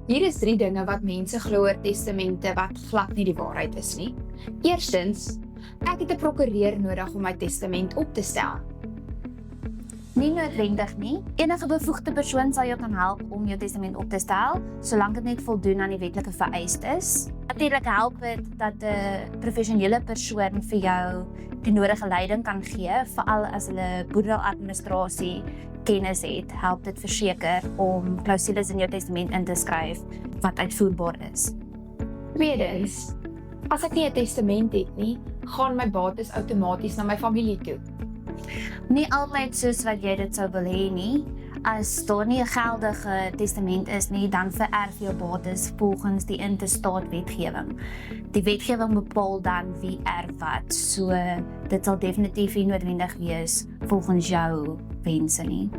Hier is 3 dinge wat mense glo oor testamente wat glad nie die waarheid is nie. Eerstens, ek het 'n prokureur nodig om my testament op te stel. Nie noodwendig nie. Enige bevoegde persoon sal jou kan help om jou testament op te stel, solank dit net voldoen aan die wetlike vereistes. Natuurlik help dit dat 'n professionele persoon vir jou die nodige leiding kan gee, veral as hulle boedeladministrasie kennis het, help dit verseker om klousules in jou testament in te skryf wat uitvoerbaar is. Tweedens, as ek nie 'n testament het nie, gaan my bates outomaties na my familie toe. Nie altyd soos wat jy dit sou wil hê nie. As daar nie 'n geldige testament is nie, dan vererf jou bates volgens die intestaat wetgewing. Die wetgewing bepaal dan wie erf wat, so dit sal definitief nie noodwendig wees volgens jou wense nie.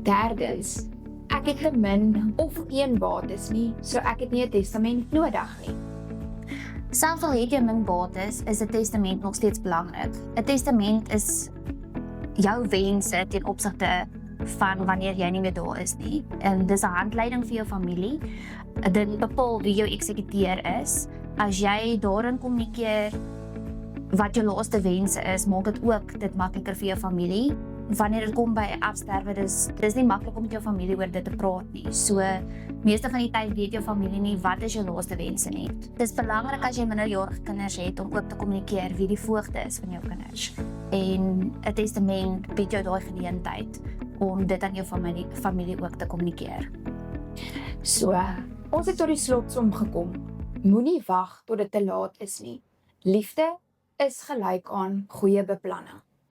Derdens, ek het gemin of geen bates nie, so ek het nie 'n testament nodig nie. Selfs al het jy min bates, is 'n testament nog steeds belangrik. 'n Testament is jou wense ten opsigte van wanneer jy nie meer daar is nie. En dis 'n handleiding vir jou familie. Dit bepaal wie jou eksekuteur is. As jy daarin kommunikeer wat jou laaste wense is, maak dit ook dit makliker vir jou familie. Wanneer dit kom by afsterwe, dis nie maklik om met jou familie oor dit te praat nie. So meeste van die tyd weet jou familie nie wat is jou laaste wense nie. Dis belangrik as jy minderjarige kinders het om ook te kommunikeer wie die voogde is van jou kinders. En 'n testament bied jou daai geleentheid om dit aan jou familie ook te kommunikeer. So, ons het tot die slotsom gekom. Moenie wag tot dit te laat is nie. Liefde is gelyk aan goeie beplanning.